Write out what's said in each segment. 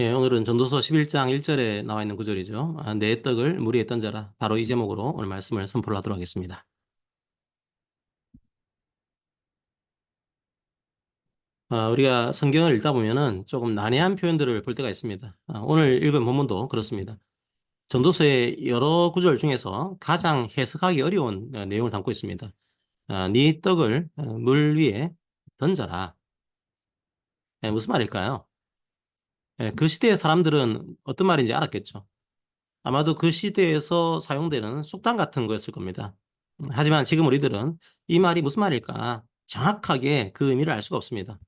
예, 오늘은 전도서 11장 1절에 나와 있는 구절이죠. 내 떡을 물 위에 던져라. 바로 이 제목으로 오늘 말씀을 선포를 하도록 하겠습니다. 우리가 성경을 읽다 보면은 조금 난해한 표현들을 볼 때가 있습니다. 오늘 읽은 본문도 그렇습니다. 전도서의 여러 구절 중에서 가장 해석하기 어려운 내용을 담고 있습니다. 네 떡을 물 위에 던져라. 무슨 말일까요? 그 시대의 사람들은 어떤 말인지 알았겠죠. 아마도 그 시대에서 사용되는 속담 같은 거였을 겁니다. 하지만 지금 우리들은 이 말이 무슨 말일까 정확하게 그 의미를 알 수가 없습니다.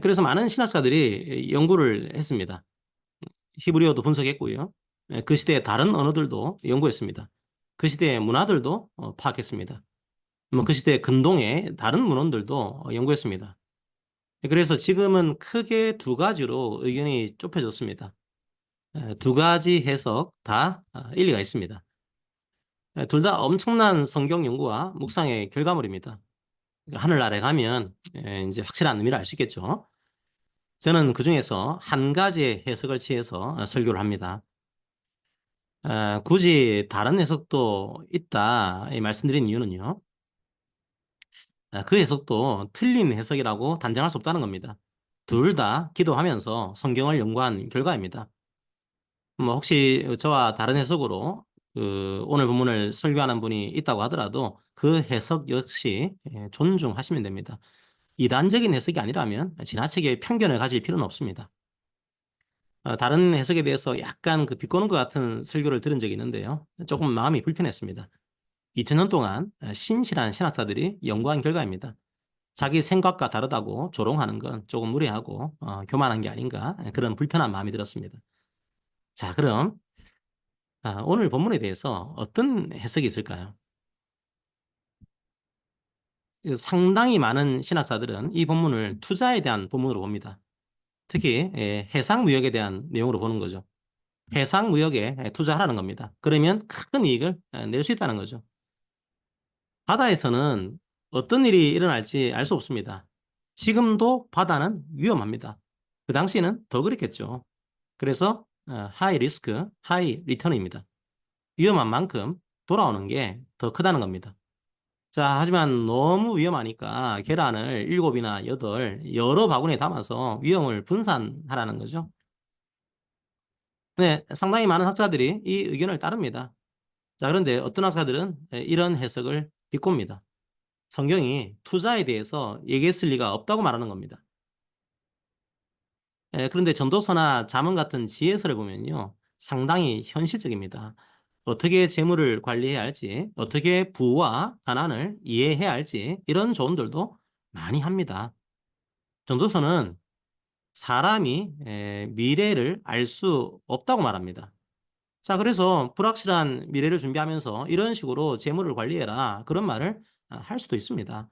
그래서 많은 신학자들이 연구를 했습니다. 히브리어도 분석했고요. 그 시대의 다른 언어들도 연구했습니다. 그 시대의 문화들도 파악했습니다. 그 시대 근동의 다른 문헌들도 연구했습니다. 그래서 지금은 크게 두 가지로 의견이 좁혀졌습니다. 두 가지 해석 다 일리가 있습니다. 둘 다 엄청난 성경 연구와 묵상의 결과물입니다. 하늘나라에 가면 이제 확실한 의미를 알 수 있겠죠. 저는 그중에서 한 가지의 해석을 취해서 설교를 합니다. 굳이 다른 해석도 있다 이 말씀드린 이유는요. 그 해석도 틀린 해석이라고 단정할 수 없다는 겁니다. 둘 다 기도하면서 성경을 연구한 결과입니다. 뭐 혹시 저와 다른 해석으로 그 오늘 본문을 설교하는 분이 있다고 하더라도 그 해석 역시 존중하시면 됩니다. 이단적인 해석이 아니라면 지나치게 편견을 가질 필요는 없습니다. 다른 해석에 대해서 약간 그 비꼬는 것 같은 설교를 들은 적이 있는데요. 조금 마음이 불편했습니다. 2000년 동안 신실한 신학자들이 연구한 결과입니다. 자기 생각과 다르다고 조롱하는 건 조금 무례하고 교만한 게 아닌가 그런 불편한 마음이 들었습니다. 자, 그럼 오늘 본문에 대해서 어떤 해석이 있을까요? 상당히 많은 신학자들은 이 본문을 투자에 대한 본문으로 봅니다. 특히 해상무역에 대한 내용으로 보는 거죠. 해상무역에 투자하라는 겁니다. 그러면 큰 이익을 낼 수 있다는 거죠. 바다에서는 어떤 일이 일어날지 알 수 없습니다. 지금도 바다는 위험합니다. 그 당시에는 더 그랬겠죠. 그래서 하이 리스크, 하이 리턴입니다. 위험한 만큼 돌아오는 게 더 크다는 겁니다. 자, 하지만 너무 위험하니까 계란을 7이나 8 여러 바구니에 담아서 위험을 분산하라는 거죠. 네, 상당히 많은 학자들이 이 의견을 따릅니다. 자, 그런데 어떤 학자들은 이런 해석을 비꼽니다. 성경이 투자에 대해서 얘기했을 리가 없다고 말하는 겁니다. 그런데 전도서나 잠언 같은 지혜서를 보면요. 상당히 현실적입니다. 어떻게 재물을 관리해야 할지, 어떻게 부와 가난을 이해해야 할지 이런 조언들도 많이 합니다. 전도서는 사람이 미래를 알 수 없다고 말합니다. 자, 그래서 불확실한 미래를 준비하면서 이런 식으로 재물을 관리해라. 그런 말을 할 수도 있습니다.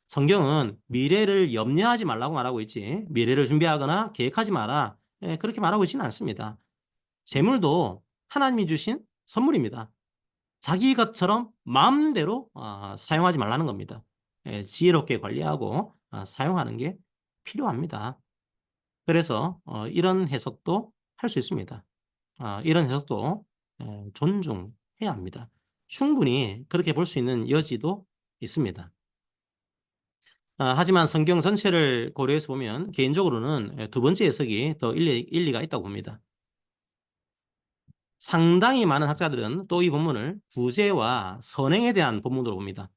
성경은 미래를 염려하지 말라고 말하고 있지, 미래를 준비하거나 계획하지 마라. 그렇게 말하고 있지는 않습니다. 재물도 하나님이 주신 선물입니다. 자기 것처럼 마음대로 사용하지 말라는 겁니다. 지혜롭게 관리하고 사용하는 게 필요합니다. 그래서 이런 해석도 할 수 있습니다. 이런 해석도 존중해야 합니다. 충분히 그렇게 볼 수 있는 여지도 있습니다. 하지만 성경 전체를 고려해서 보면 개인적으로는 두 번째 해석이 더 일리가 있다고 봅니다. 상당히 많은 학자들은 또 이 본문을 구제와 선행에 대한 본문으로 봅니다.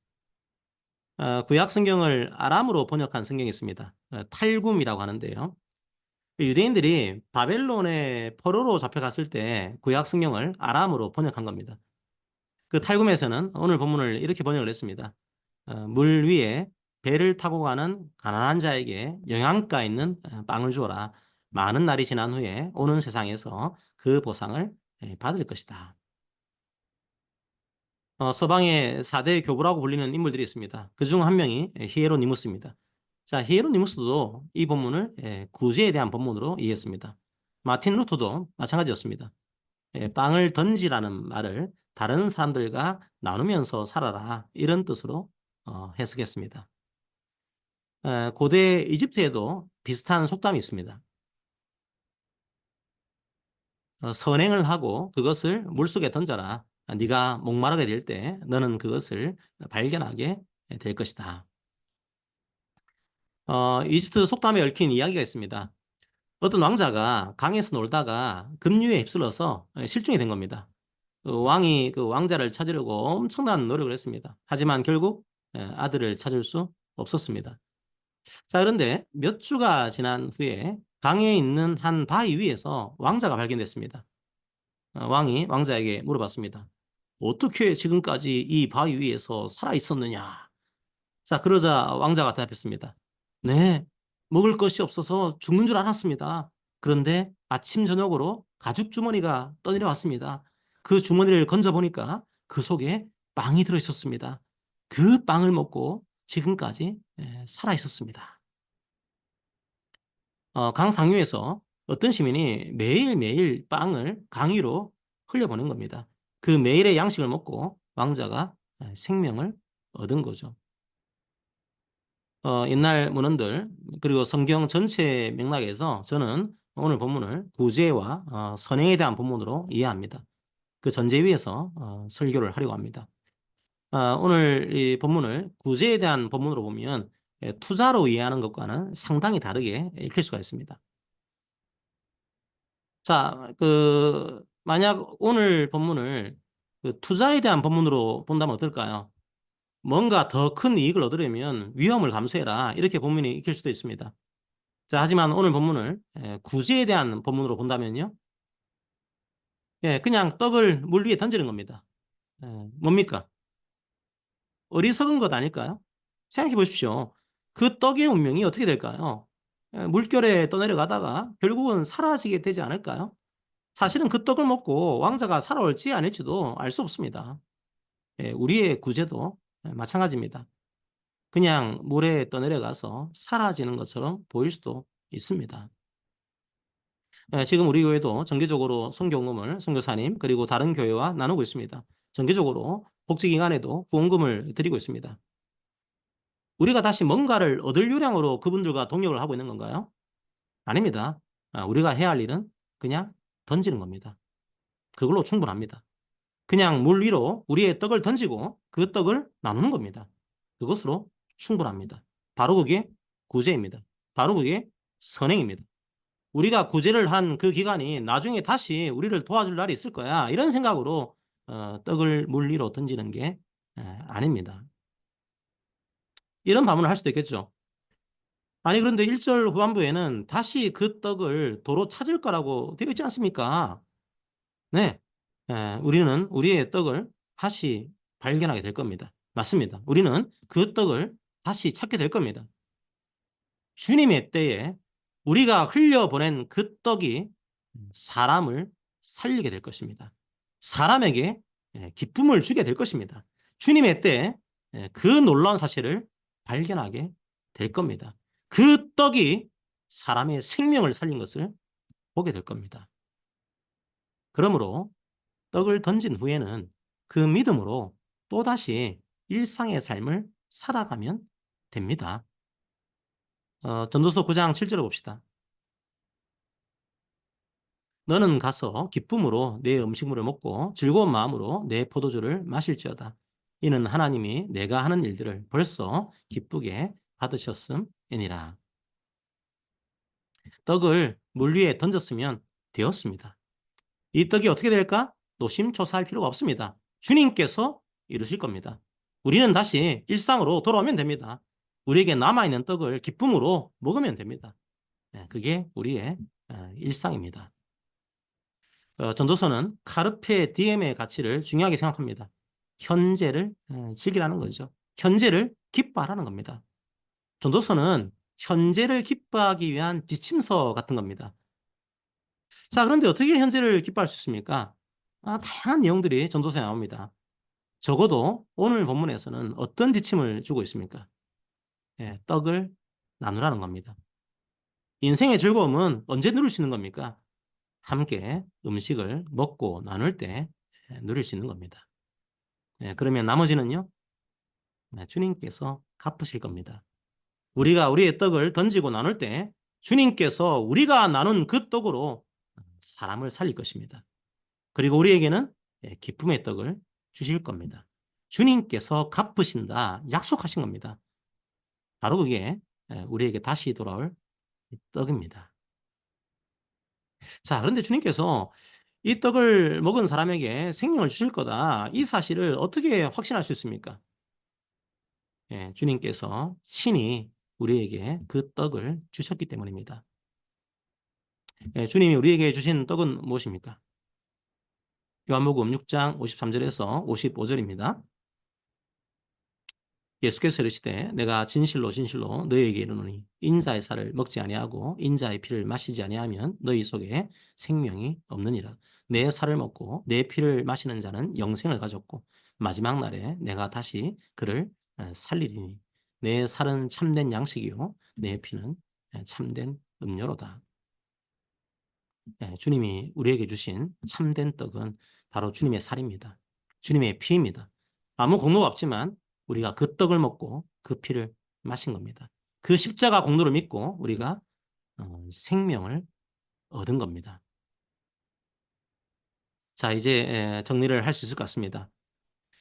구약 성경을 아람으로 번역한 성경이 있습니다. 탈굼이라고 하는데요. 유대인들이 바벨론의 포로로 잡혀갔을 때 구약 성경을 아람으로 번역한 겁니다. 그 탈굼에서는 오늘 본문을 이렇게 번역을 했습니다. 물 위에 배를 타고 가는 가난한 자에게 영양가 있는 빵을 주어라. 많은 날이 지난 후에 오는 세상에서 그 보상을 받을 것이다. 서방의 4대 교부라고 불리는 인물들이 있습니다. 그중 한 명이 히에로니무스입니다. 자, 히에로니무스도 이 본문을 구제에 대한 본문으로 이해했습니다. 마틴 루터도 마찬가지였습니다. 빵을 던지라는 말을 다른 사람들과 나누면서 살아라 이런 뜻으로 해석했습니다. 고대 이집트에도 비슷한 속담이 있습니다. 선행을 하고 그것을 물속에 던져라. 네가 목마르게 될 때 너는 그것을 발견하게 될 것이다. 이집트 속담에 얽힌 이야기가 있습니다. 어떤 왕자가 강에서 놀다가 급류에 휩쓸려서 실종이 된 겁니다. 그 왕이 그 왕자를 찾으려고 엄청난 노력을 했습니다. 하지만 결국 아들을 찾을 수 없었습니다. 자, 그런데 몇 주가 지난 후에 강에 있는 한 바위 위에서 왕자가 발견됐습니다. 왕이 왕자에게 물어봤습니다. 어떻게 지금까지 이 바위 위에서 살아 있었느냐? 자, 그러자 왕자가 대답했습니다. 네, 먹을 것이 없어서 죽는 줄 알았습니다. 그런데 아침 저녁으로 가죽 주머니가 떠내려왔습니다. 그 주머니를 건져보니까 그 속에 빵이 들어있었습니다. 그 빵을 먹고 지금까지 살아 있었습니다. 강 상류에서 어떤 시민이 매일매일 빵을 강 위로 흘려보낸 겁니다. 그 매일의 양식을 먹고 왕자가 생명을 얻은 거죠. 옛날 문헌들 그리고 성경 전체 맥락에서 저는 오늘 본문을 구제와 선행에 대한 본문으로 이해합니다. 그 전제 위에서 설교를 하려고 합니다. 오늘 이 본문을 구제에 대한 본문으로 보면 투자로 이해하는 것과는 상당히 다르게 읽힐 수가 있습니다. 자, 만약 오늘 본문을 그 투자에 대한 본문으로 본다면 어떨까요? 뭔가 더 큰 이익을 얻으려면 위험을 감수해라. 이렇게 본문이 읽힐 수도 있습니다. 자, 하지만 오늘 본문을 구제에 대한 본문으로 본다면요. 예, 그냥 떡을 물 위에 던지는 겁니다. 뭡니까? 어리석은 것 아닐까요? 생각해 보십시오. 그 떡의 운명이 어떻게 될까요? 물결에 떠내려가다가 결국은 사라지게 되지 않을까요? 사실은 그 떡을 먹고 왕자가 살아올지 아닐지도 알 수 없습니다. 우리의 구제도 마찬가지입니다. 그냥 물에 떠내려가서 사라지는 것처럼 보일 수도 있습니다. 지금 우리 교회도 정기적으로 선교금을 선교사님 그리고 다른 교회와 나누고 있습니다. 정기적으로 복지기관에도 후원금을 드리고 있습니다. 우리가 다시 뭔가를 얻을 요량으로 그분들과 동역을 하고 있는 건가요? 아닙니다. 우리가 해야 할 일은 그냥 던지는 겁니다. 그걸로 충분합니다. 그냥 물 위로 우리의 떡을 던지고 그 떡을 나누는 겁니다. 그것으로 충분합니다. 바로 그게 구제입니다. 바로 그게 선행입니다. 우리가 구제를 한 그 기간이 나중에 다시 우리를 도와줄 날이 있을 거야. 이런 생각으로 떡을 물 위로 던지는 게 아닙니다. 이런 반문을 할 수도 있겠죠. 아니 그런데 1절 후반부에는 다시 그 떡을 도로 찾을 거라고 되어 있지 않습니까? 네. 우리는 우리의 떡을 다시 발견하게 될 겁니다. 맞습니다. 우리는 그 떡을 다시 찾게 될 겁니다. 주님의 때에 우리가 흘려보낸 그 떡이 사람을 살리게 될 것입니다. 사람에게 기쁨을 주게 될 것입니다. 주님의 때에 그 놀라운 사실을 발견하게 될 겁니다. 그 떡이 사람의 생명을 살린 것을 보게 될 겁니다. 그러므로 떡을 던진 후에는 그 믿음으로 또다시 일상의 삶을 살아가면 됩니다. 전도서 9장 7절을 봅시다. 너는 가서 기쁨으로 내 음식물을 먹고 즐거운 마음으로 내 포도주를 마실지어다. 이는 하나님이 내가 하는 일들을 벌써 기쁘게 받으셨음이니라. 떡을 물 위에 던졌으면 되었습니다. 이 떡이 어떻게 될까? 노심초사할 필요가 없습니다. 주님께서 이루실 겁니다. 우리는 다시 일상으로 돌아오면 됩니다. 우리에게 남아있는 떡을 기쁨으로 먹으면 됩니다. 그게 우리의 일상입니다. 전도서는 카르페 디엠의 가치를 중요하게 생각합니다. 현재를 즐기라는 거죠. 현재를 기뻐하라는 겁니다. 전도서는 현재를 기뻐하기 위한 지침서 같은 겁니다. 자, 그런데 어떻게 현재를 기뻐할 수 있습니까? 다양한 내용들이 전도서에 나옵니다. 적어도 오늘 본문에서는 어떤 지침을 주고 있습니까? 떡을 나누라는 겁니다. 인생의 즐거움은 언제 누릴 수 있는 겁니까? 함께 음식을 먹고 나눌 때 누릴 수 있는 겁니다. 그러면 나머지는요? 주님께서 갚으실 겁니다. 우리가 우리의 떡을 던지고 나눌 때 주님께서 우리가 나눈 그 떡으로 사람을 살릴 것입니다. 그리고 우리에게는 기쁨의 떡을 주실 겁니다. 주님께서 갚으신다 약속하신 겁니다. 바로 그게 우리에게 다시 돌아올 떡입니다. 자, 그런데 주님께서 이 떡을 먹은 사람에게 생명을 주실 거다. 이 사실을 어떻게 확신할 수 있습니까? 주님께서 친히 우리에게 그 떡을 주셨기 때문입니다. 주님이 우리에게 주신 떡은 무엇입니까? 요한복음 6장 53절에서 55절입니다. 예수께서 이르시되 내가 진실로 진실로 너희에게 이르노니 인자의 살을 먹지 아니하고 인자의 피를 마시지 아니하면 너희 속에 생명이 없느니라. 내 살을 먹고 내 피를 마시는 자는 영생을 가졌고 마지막 날에 내가 다시 그를 살리리니 내 살은 참된 양식이요 내 피는 참된 음료로다. 주님이 우리에게 주신 참된 떡은 바로 주님의 살입니다. 주님의 피입니다. 아무 공로가 없지만 우리가 그 떡을 먹고 그 피를 마신 겁니다. 그 십자가 공로를 믿고 우리가 생명을 얻은 겁니다. 자, 이제 정리를 할 수 있을 것 같습니다.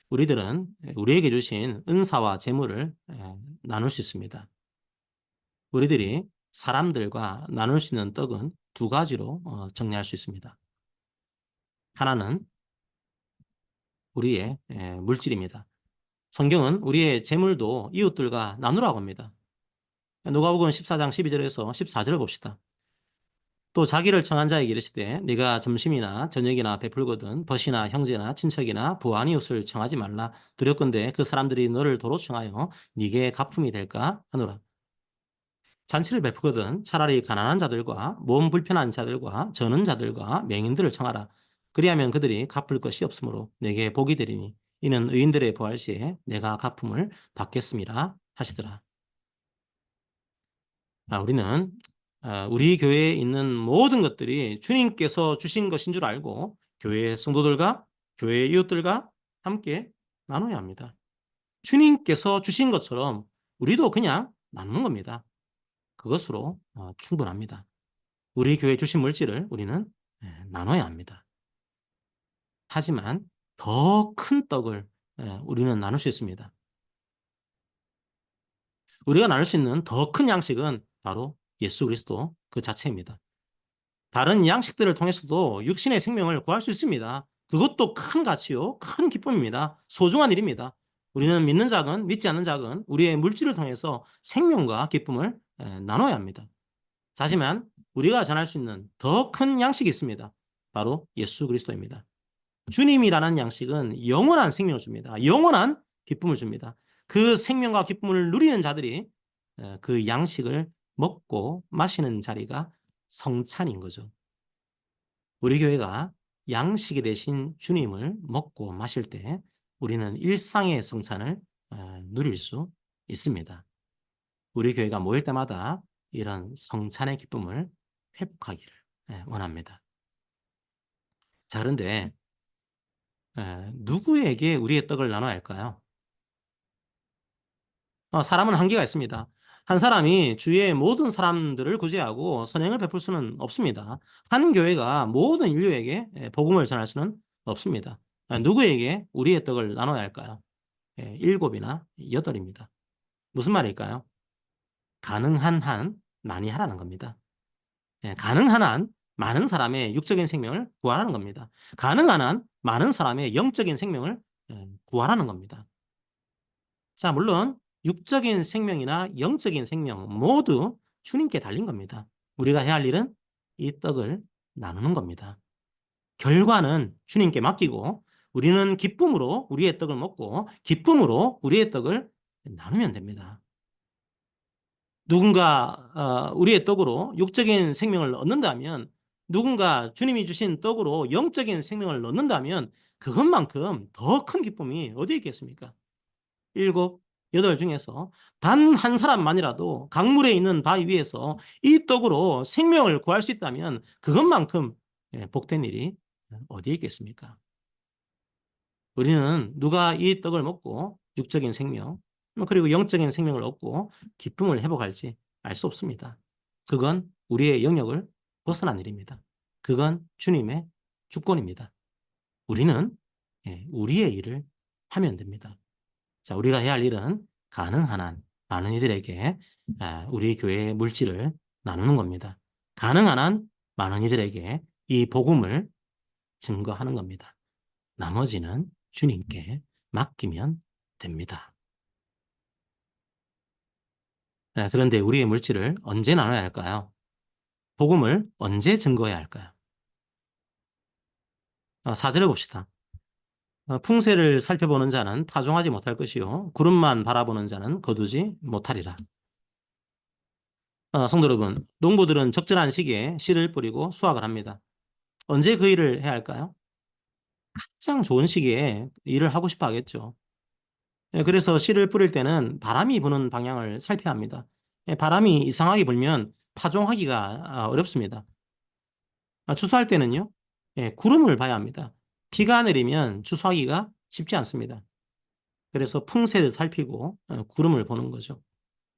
우리들은 우리에게 주신 은사와 재물을 나눌 수 있습니다. 우리들이 사람들과 나눌 수 있는 떡은 두 가지로 정리할 수 있습니다. 하나는 우리의 물질입니다. 성경은 우리의 재물도 이웃들과 나누라고 합니다. 누가복음 14장 12절에서 14절을 봅시다. 또 자기를 청한 자에게 이르시되 네가 점심이나 저녁이나 베풀거든 벗이나 형제나 친척이나 부한 이웃을 청하지 말라. 두렵건대 그 사람들이 너를 도로 청하여 네게 갚음이 될까 하노라. 잔치를 베푸거든 차라리 가난한 자들과 몸 불편한 자들과 저는 자들과 맹인들을 청하라. 그리하면 그들이 갚을 것이 없으므로 내게 복이 되리니 이는 의인들의 부활 시에 내가 갚음을 받겠음이라 하시더라. 우리는 우리 교회에 있는 모든 것들이 주님께서 주신 것인 줄 알고 교회 성도들과 교회 이웃들과 함께 나눠야 합니다. 주님께서 주신 것처럼 우리도 그냥 나누는 겁니다. 그것으로 충분합니다. 우리 교회 주신 물질을 우리는 나눠야 합니다. 하지만 더 큰 떡을 우리는 나눌 수 있습니다. 우리가 나눌 수 있는 더 큰 양식은 바로 예수 그리스도 그 자체입니다. 다른 양식들을 통해서도 육신의 생명을 구할 수 있습니다. 그것도 큰 가치요, 큰 기쁨입니다. 소중한 일입니다. 우리는 믿는 자건 믿지 않는 자건 우리의 물질을 통해서 생명과 기쁨을 나눠야 합니다. 하지만 우리가 전할 수 있는 더 큰 양식이 있습니다. 바로 예수 그리스도입니다. 주님이라는 양식은 영원한 생명을 줍니다. 영원한 기쁨을 줍니다. 그 생명과 기쁨을 누리는 자들이 그 양식을 먹고 마시는 자리가 성찬인 거죠. 우리 교회가 양식이 되신 주님을 먹고 마실 때 우리는 일상의 성찬을 누릴 수 있습니다. 우리 교회가 모일 때마다 이런 성찬의 기쁨을 회복하기를 원합니다. 자, 그런데 누구에게 우리의 떡을 나눠야 할까요? 사람은 한계가 있습니다. 한 사람이 주위의 모든 사람들을 구제하고 선행을 베풀 수는 없습니다. 한 교회가 모든 인류에게 복음을 전할 수는 없습니다. 누구에게 우리의 떡을 나눠야 할까요? 7이나 8입니다. 무슨 말일까요? 가능한 한 많이 하라는 겁니다. 가능한 한 많은 사람의 육적인 생명을 구하라는 겁니다. 가능한 한 많은 사람의 영적인 생명을 구하라는 겁니다. 자, 물론 육적인 생명이나 영적인 생명 모두 주님께 달린 겁니다. 우리가 해야 할 일은 이 떡을 나누는 겁니다. 결과는 주님께 맡기고 우리는 기쁨으로 우리의 떡을 먹고 기쁨으로 우리의 떡을 나누면 됩니다. 누군가 우리의 떡으로 육적인 생명을 얻는다면 누군가 주님이 주신 떡으로 영적인 생명을 얻는다면 그것만큼 더 큰 기쁨이 어디 있겠습니까? 7, 8 중에서 단 한 사람만이라도 강물에 있는 바위 위에서 이 떡으로 생명을 구할 수 있다면 그것만큼 복된 일이 어디에 있겠습니까? 우리는 누가 이 떡을 먹고 육적인 생명 그리고 영적인 생명을 얻고 기쁨을 회복할지 알 수 없습니다. 그건 우리의 영역을 벗어난 일입니다. 그건 주님의 주권입니다. 우리는 우리의 일을 하면 됩니다. 자, 우리가 해야 할 일은 가능한 한 많은 이들에게 우리 교회의 물질을 나누는 겁니다. 가능한 한 많은 이들에게 이 복음을 증거하는 겁니다. 나머지는 주님께 맡기면 됩니다. 그런데 우리의 물질을 언제 나눠야 할까요? 복음을 언제 증거해야 할까요? 4절을 봅시다. 풍세를 살펴보는 자는 파종하지 못할 것이요 구름만 바라보는 자는 거두지 못하리라. 성도 여러분, 농부들은 적절한 시기에 씨를 뿌리고 수확을 합니다. 언제 그 일을 해야 할까요? 가장 좋은 시기에 일을 하고 싶어 하겠죠. 그래서 씨를 뿌릴 때는 바람이 부는 방향을 살펴야 합니다. 바람이 이상하게 불면 파종하기가 어렵습니다. 추수할 때는요, 구름을 봐야 합니다. 비가 내리면 추수하기가 쉽지 않습니다. 그래서 풍세를 살피고 구름을 보는 거죠.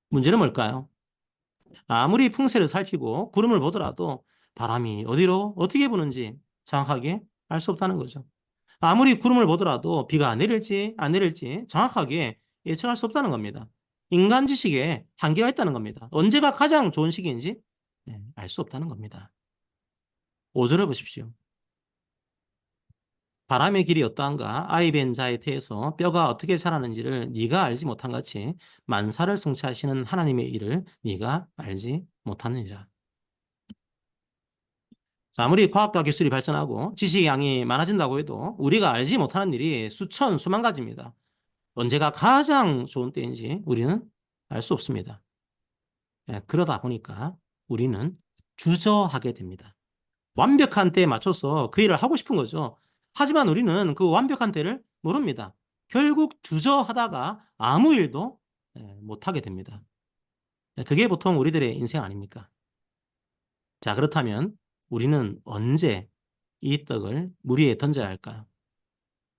문제는 뭘까요? 아무리 풍세를 살피고 구름을 보더라도 바람이 어디로 어떻게 부는지 정확하게 알 수 없다는 거죠. 아무리 구름을 보더라도 비가 내릴지 안 내릴지 정확하게 예측할 수 없다는 겁니다. 인간 지식에 한계가 있다는 겁니다. 언제가 가장 좋은 시기인지 알 수 없다는 겁니다. 5절을 보십시오. 바람의 길이 어떠한가 아이벤 자의 태에서 뼈가 어떻게 자라는지를 네가 알지 못한 같이 만사를 성취하시는 하나님의 일을 네가 알지 못하느니라. 아무리 과학과 기술이 발전하고 지식의 양이 많아진다고 해도 우리가 알지 못하는 일이 수천 수만 가지입니다. 언제가 가장 좋은 때인지 우리는 알 수 없습니다. 그러다 보니까 우리는 주저하게 됩니다. 완벽한 때에 맞춰서 그 일을 하고 싶은 거죠. 하지만 우리는 그 완벽한 때를 모릅니다. 결국 주저하다가 아무 일도 못하게 됩니다. 그게 보통 우리들의 인생 아닙니까? 자, 그렇다면 우리는 언제 이 떡을 물 위에 던져야 할까요?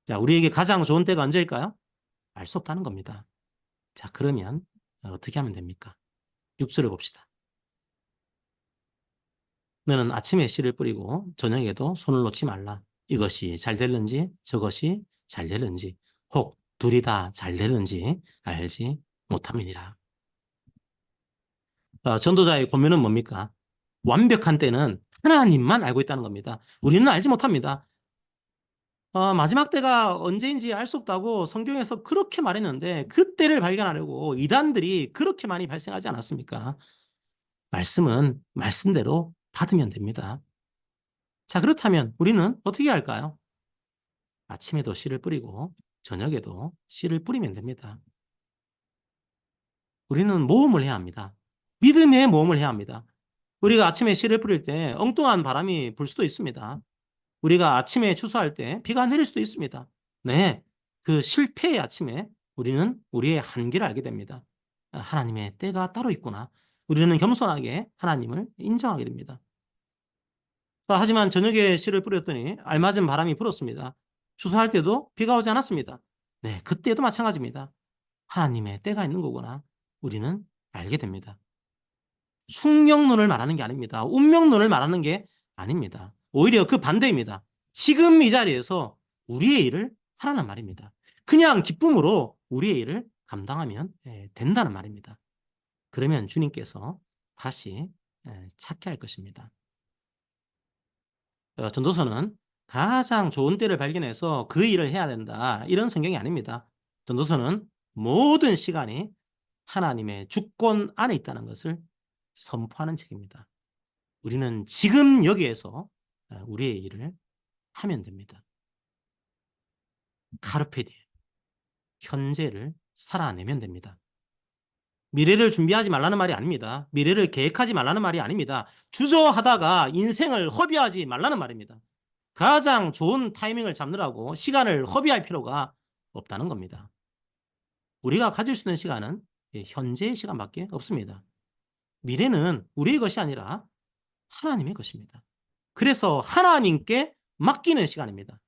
자, 우리에게 가장 좋은 때가 언제일까요? 알 수 없다는 겁니다. 자, 그러면 어떻게 하면 됩니까? 6절을 봅시다. 너는 아침에 씨를 뿌리고 저녁에도 손을 놓지 말라. 이것이 잘 될는지 저것이 잘 될는지 혹 둘이 다 잘 될는지 알지 못함이니라. 전도자의 고민은 뭡니까? 완벽한 때는 하나님만 알고 있다는 겁니다. 우리는 알지 못합니다. 마지막 때가 언제인지 알 수 없다고 성경에서 그렇게 말했는데 그 때를 발견하려고 이단들이 그렇게 많이 발생하지 않았습니까? 말씀은 말씀대로 받으면 됩니다. 자, 그렇다면 우리는 어떻게 할까요? 아침에도 씨를 뿌리고 저녁에도 씨를 뿌리면 됩니다. 우리는 모험을 해야 합니다. 믿음의 모험을 해야 합니다. 우리가 아침에 씨를 뿌릴 때 엉뚱한 바람이 불 수도 있습니다. 우리가 아침에 추수할 때 비가 내릴 수도 있습니다. 네, 그 실패의 아침에 우리는 우리의 한계를 알게 됩니다. 하나님의 때가 따로 있구나. 우리는 겸손하게 하나님을 인정하게 됩니다. 하지만 저녁에 씨를 뿌렸더니 알맞은 바람이 불었습니다. 추수할 때도 비가 오지 않았습니다. 네, 그때도 마찬가지입니다. 하나님의 때가 있는 거구나. 우리는 알게 됩니다. 숙명론을 말하는 게 아닙니다. 운명론을 말하는 게 아닙니다. 오히려 그 반대입니다. 지금 이 자리에서 우리의 일을 하라는 말입니다. 그냥 기쁨으로 우리의 일을 감당하면 된다는 말입니다. 그러면 주님께서 다시 찾게 할 것입니다. 전도서는 가장 좋은 때를 발견해서 그 일을 해야 된다. 이런 성경이 아닙니다. 전도서는 모든 시간이 하나님의 주권 안에 있다는 것을 선포하는 책입니다. 우리는 지금 여기에서 우리의 일을 하면 됩니다. 카르페 디엠, 현재를 살아내면 됩니다. 미래를 준비하지 말라는 말이 아닙니다. 미래를 계획하지 말라는 말이 아닙니다. 주저하다가 인생을 허비하지 말라는 말입니다. 가장 좋은 타이밍을 잡느라고 시간을 허비할 필요가 없다는 겁니다. 우리가 가질 수 있는 시간은 현재의 시간밖에 없습니다. 미래는 우리의 것이 아니라 하나님의 것입니다. 그래서 하나님께 맡기는 시간입니다.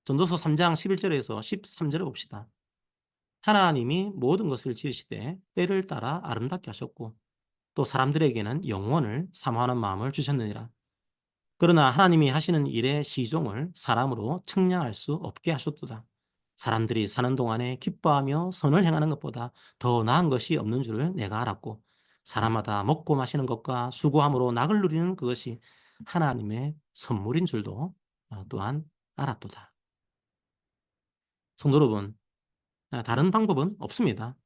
전도서 3장 11절에서 13절을 봅시다. 하나님이 모든 것을 지으시되 때를 따라 아름답게 하셨고 또 사람들에게는 영원을 사모하는 마음을 주셨느니라. 그러나 하나님이 하시는 일의 시종을 사람으로 측량할 수 없게 하셨도다. 사람들이 사는 동안에 기뻐하며 선을 행하는 것보다 더 나은 것이 없는 줄을 내가 알았고, 사람마다 먹고 마시는 것과 수고함으로 낙을 누리는 그것이 하나님의 선물인 줄도 또한 알았도다. 성도 여러분, 다른 방법은 없습니다.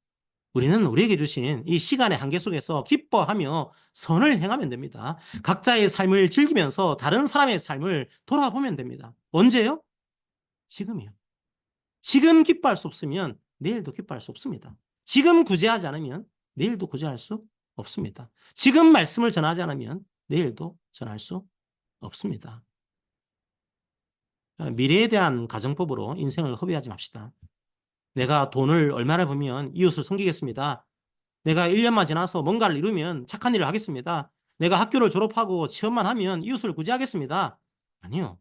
우리는 우리에게 주신 이 시간의 한계 속에서 기뻐하며 선을 행하면 됩니다. 각자의 삶을 즐기면서 다른 사람의 삶을 돌아보면 됩니다. 언제요? 지금이요. 지금 기뻐할 수 없으면 내일도 기뻐할 수 없습니다. 지금 구제하지 않으면 내일도 구제할 수 없습니다. 지금 말씀을 전하지 않으면 내일도 전할 수 없습니다. 미래에 대한 가정법으로 인생을 허비하지 맙시다. 내가 돈을 얼마나 벌면 이웃을 섬기겠습니다. 내가 1년만 지나서 뭔가를 이루면 착한 일을 하겠습니다. 내가 학교를 졸업하고 취업만 하면 이웃을 구제하겠습니다. 아니요.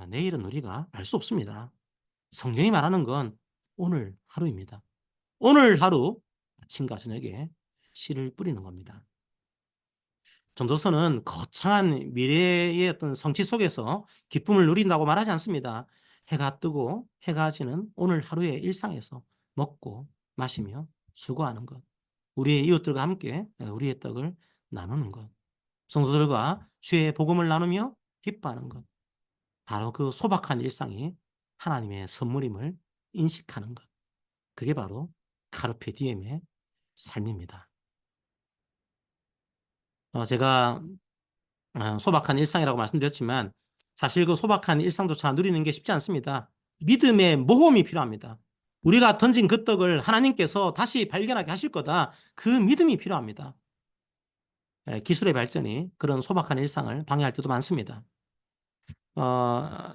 내일은 우리가 알 수 없습니다. 성경이 말하는 건 오늘 하루입니다. 오늘 하루 아침과 저녁에 씨를 뿌리는 겁니다. 전도서는 거창한 미래의 어떤 성취 속에서 기쁨을 누린다고 말하지 않습니다. 해가 뜨고 해가 지는 오늘 하루의 일상에서 먹고 마시며 수고하는 것. 우리의 이웃들과 함께 우리의 떡을 나누는 것. 성도들과 주의 복음을 나누며 기뻐하는 것. 바로 그 소박한 일상이 하나님의 선물임을 인식하는 것. 그게 바로 카르페 디엠의 삶입니다. 제가 소박한 일상이라고 말씀드렸지만 사실 그 소박한 일상조차 누리는 게 쉽지 않습니다. 믿음의 모험이 필요합니다. 우리가 던진 그 떡을 하나님께서 다시 발견하게 하실 거다. 그 믿음이 필요합니다. 기술의 발전이 그런 소박한 일상을 방해할 때도 많습니다.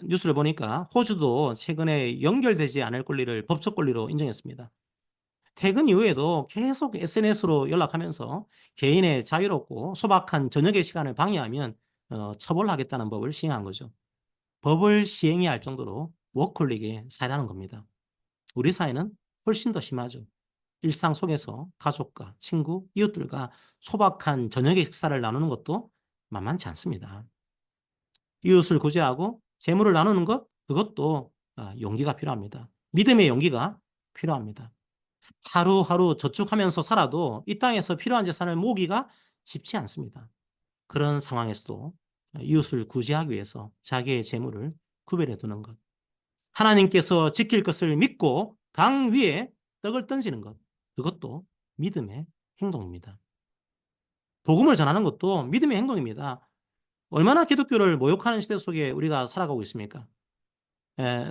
뉴스를 보니까 호주도 최근에 연결되지 않을 권리를 법적 권리로 인정했습니다. 퇴근 이후에도 계속 SNS로 연락하면서 개인의 자유롭고 소박한 저녁의 시간을 방해하면 처벌하겠다는 법을 시행한 거죠. 법을 시행해야 할 정도로 워커홀릭에 살아나는 겁니다. 우리 사회는 훨씬 더 심하죠. 일상 속에서 가족과 친구, 이웃들과 소박한 저녁의 식사를 나누는 것도 만만치 않습니다. 이웃을 구제하고 재물을 나누는 것, 그것도 용기가 필요합니다. 믿음의 용기가 필요합니다. 하루하루 저축하면서 살아도 이 땅에서 필요한 재산을 모으기가 쉽지 않습니다. 그런 상황에서도 이웃을 구제하기 위해서 자기의 재물을 구별해 두는 것. 하나님께서 지킬 것을 믿고 강 위에 떡을 던지는 것. 그것도 믿음의 행동입니다. 복음을 전하는 것도 믿음의 행동입니다. 얼마나 기독교를 모욕하는 시대 속에 우리가 살아가고 있습니까?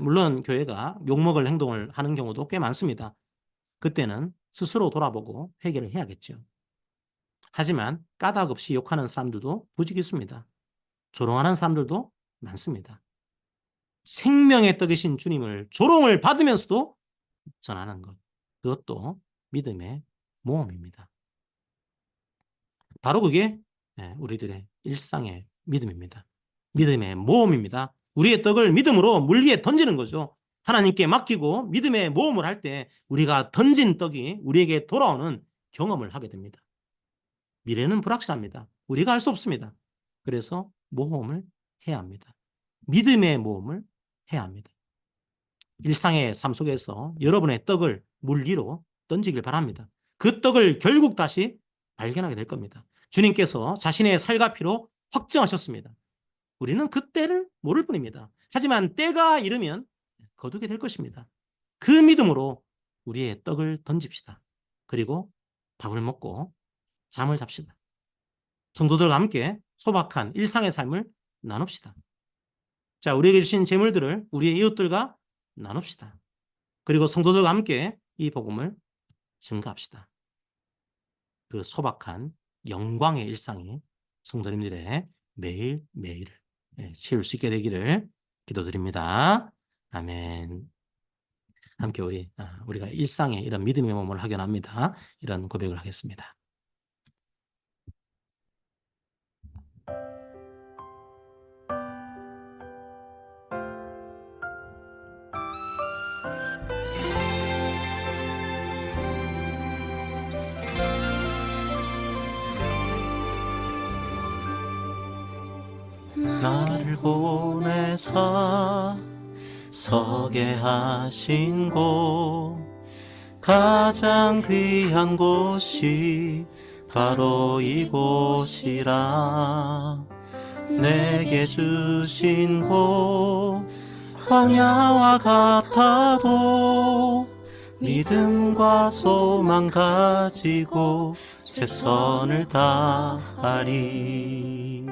물론 교회가 욕먹을 행동을 하는 경우도 꽤 많습니다. 그때는 스스로 돌아보고 회개를 해야겠죠. 하지만 까닭 없이 욕하는 사람들도 부지기수입니다. 조롱하는 사람들도 많습니다. 생명의 떡이신 주님을 조롱을 받으면서도 전하는 것. 그것도 믿음의 모험입니다. 바로 그게 우리들의 일상의 믿음입니다. 믿음의 모험입니다. 우리의 떡을 믿음으로 물 위에 던지는 거죠. 하나님께 맡기고 믿음의 모험을 할 때 우리가 던진 떡이 우리에게 돌아오는 경험을 하게 됩니다. 미래는 불확실합니다. 우리가 알 수 없습니다. 그래서 모험을 해야 합니다. 믿음의 모험을 해야 합니다. 일상의 삶 속에서 여러분의 떡을 물 위로 던지길 바랍니다. 그 떡을 결국 다시 발견하게 될 겁니다. 주님께서 자신의 살과 피로 확정하셨습니다. 우리는 그 때를 모를 뿐입니다. 하지만 때가 이르면 거두게 될 것입니다. 그 믿음으로 우리의 떡을 던집시다. 그리고 밥을 먹고 잠을 잡시다. 성도들과 함께 소박한 일상의 삶을 나눕시다. 자, 우리에게 주신 재물들을 우리의 이웃들과 나눕시다. 그리고 성도들과 함께 이 복음을 증거합시다. 그 소박한 영광의 일상이 성도님들의 매일매일을 채울 수 있게 되기를 기도드립니다. 아멘. 함께 우리가 일상에 이런 믿음의 몸을 확연합니다. 이런 고백을 하겠습니다. 나를 보내사 서게 하신 곳, 가장 귀한 곳이 바로 이곳이라. 내게 주신 곳 광야와 같아도 믿음과 소망 가지고 최선을 다하리.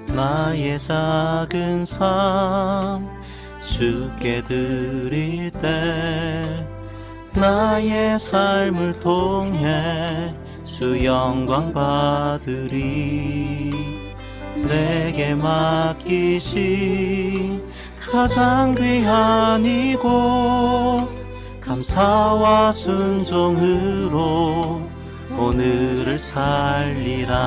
나의 작은 삶 주께 드릴 때 나의 삶을 통해 주 영광 받으리. 내게 맡기신 가장 귀한 이곳, 감사와 순종으로 오늘을 살리라.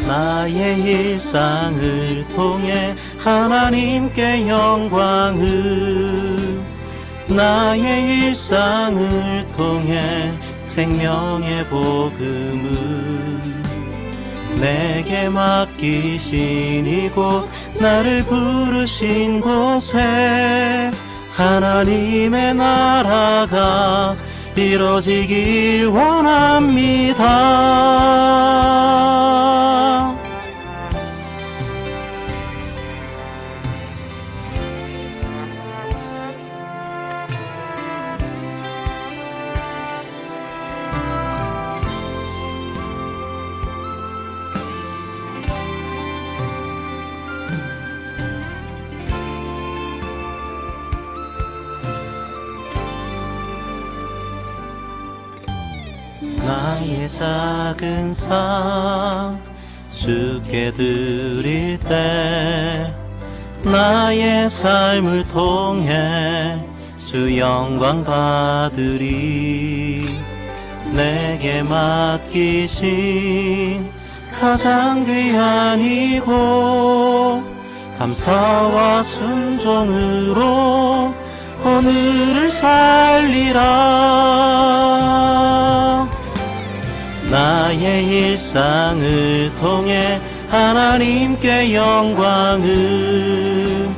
나의 일상을 통해 하나님께 영광을, 나의 일상을 통해 생명의 복음을, 내게 맡기신 이곳, 나를 부르신 곳에 하나님의 나라가 이뤄지길 원합니다. 나의 작은 삶 주께 드릴 때 나의 삶을 통해 주 영광 받으리. 내게 맡기신 가장 귀한 이곳, 감사와 순종으로 오늘을 살리라. 나의 일상을 통해 하나님께 영광을,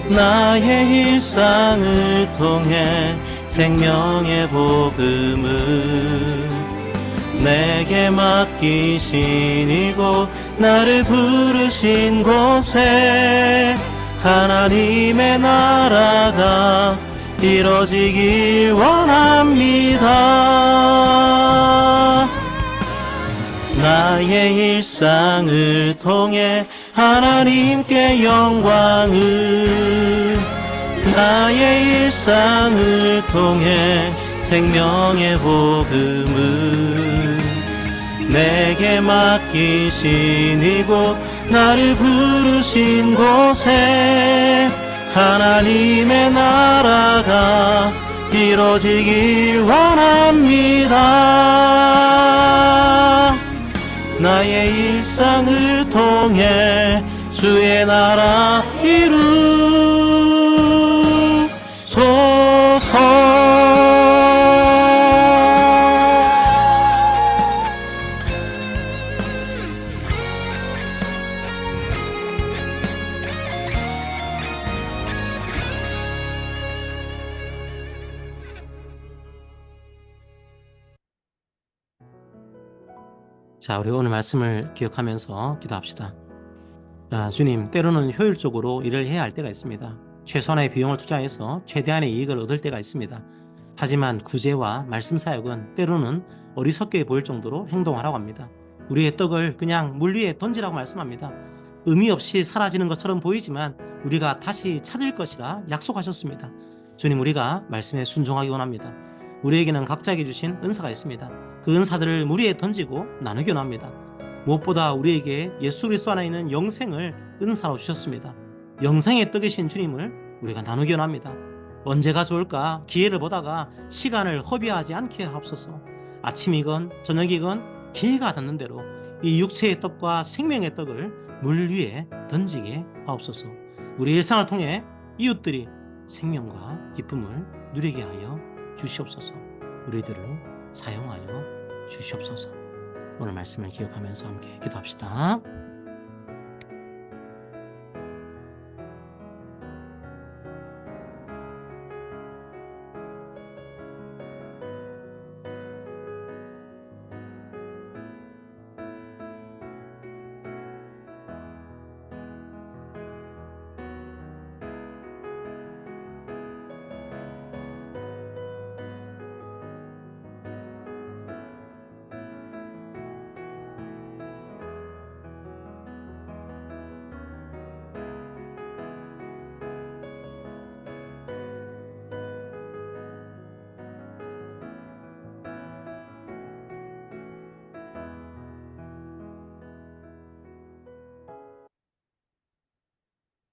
나의 일상을 통해 생명의 복음을, 내게 맡기신 이곳, 나를 부르신 곳에 하나님의 나라가 이뤄지길 원합니다. 나의 일상을 통해 하나님께 영광을, 나의 일상을 통해 생명의 복음을, 내게 맡기신 이곳, 나를 부르신 곳에 하나님의 나라가 이뤄지길 원합니다. 나의 일상을 통해 주의 나라 이루소서. 자, 우리 오늘 말씀을 기억하면서 기도합시다. 주님, 때로는 효율적으로 일을 해야 할 때가 있습니다. 최소한의 비용을 투자해서 최대한의 이익을 얻을 때가 있습니다. 하지만 구제와 말씀 사역은 때로는 어리석게 보일 정도로 행동하라고 합니다. 우리의 떡을 그냥 물 위에 던지라고 말씀합니다. 의미 없이 사라지는 것처럼 보이지만 우리가 다시 찾을 것이라 약속하셨습니다. 주님, 우리가 말씀에 순종하기 원합니다. 우리에게는 각자에게 주신 은사가 있습니다. 그 은사들을 물 위에 던지고 나누기 원합니다. 무엇보다 우리에게 예수 그리스도 안에 있는 영생을 은사로 주셨습니다. 영생의 떡이신 주님을 우리가 나누기 원합니다. 언제가 좋을까 기회를 보다가 시간을 허비하지 않게 하옵소서. 아침이건 저녁이건 기회가 닿는 대로 이 육체의 떡과 생명의 떡을 물 위에 던지게 하옵소서. 우리 일상을 통해 이웃들이 생명과 기쁨을 누리게 하여 주시옵소서. 우리들을 사용하여 주시옵소서. 오늘 말씀을 기억하면서 함께 기도합시다.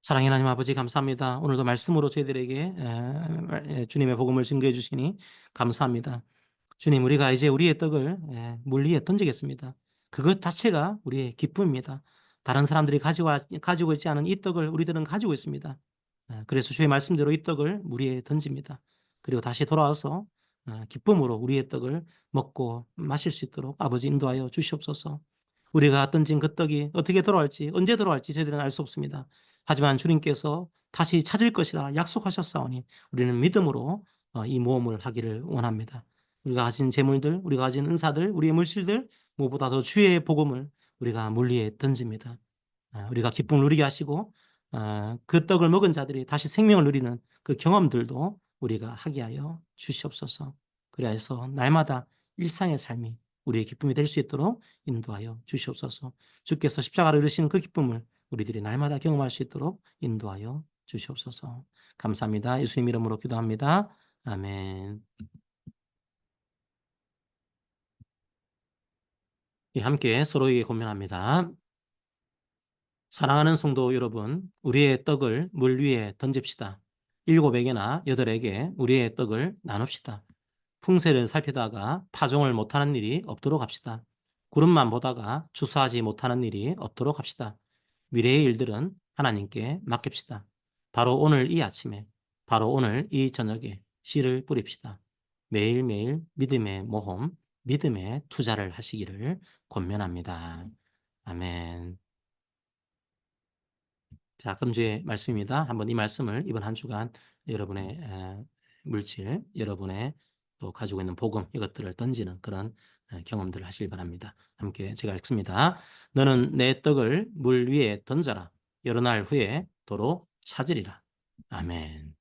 사랑의 하나님 아버지 감사합니다. 오늘도 말씀으로 저희들에게 주님의 복음을 증거해 주시니 감사합니다. 주님, 우리가 이제 우리의 떡을 물 위에 던지겠습니다. 그것 자체가 우리의 기쁨입니다. 다른 사람들이 가지고 있지 않은 이 떡을 우리들은 가지고 있습니다. 그래서 주의 말씀대로 이 떡을 물 위에 던집니다. 그리고 다시 돌아와서 기쁨으로 우리의 떡을 먹고 마실 수 있도록 아버지 인도하여 주시옵소서. 우리가 던진 그 떡이 어떻게 돌아올지, 언제 돌아올지 저희들은 알 수 없습니다. 하지만 주님께서 다시 찾을 것이라 약속하셨사오니 우리는 믿음으로 이 모험을 하기를 원합니다. 우리가 가진 재물들, 우리가 가진 은사들, 우리의 물질들, 무엇보다도 주의 복음을 우리가 물 위에 던집니다. 우리가 기쁨을 누리게 하시고 그 떡을 먹은 자들이 다시 생명을 누리는 그 경험들도 우리가 하게 하여 주시옵소서. 그래서 날마다 일상의 삶이 우리의 기쁨이 될 수 있도록 인도하여 주시옵소서. 주께서 십자가를 이루신 그 기쁨을 우리들이 날마다 경험할 수 있도록 인도하여 주시옵소서. 감사합니다. 예수님 이름으로 기도합니다. 아멘. 예, 함께 서로에게 고면합니다. 사랑하는 성도 여러분, 우리의 떡을 물 위에 던집시다. 7에게나 8에게 우리의 떡을 나눕시다. 풍세를 살피다가 파종을 못하는 일이 없도록 합시다. 구름만 보다가 추수하지 못하는 일이 없도록 합시다. 미래의 일들은 하나님께 맡깁시다. 바로 오늘 이 아침에, 바로 오늘 이 저녁에 씨를 뿌립시다. 매일매일 믿음의 모험, 믿음의 투자를 하시기를 권면합니다. 아멘. 자, 금주의 말씀입니다. 한번 이 말씀을 이번 한 주간 여러분의 물질, 여러분의 또 가지고 있는 복음 이것들을 던지는 그런 경험들을 하시길 바랍니다. 함께 제가 읽습니다. 너는 내 떡을 물 위에 던져라. 여러 날 후에 도로 찾으리라. 아멘.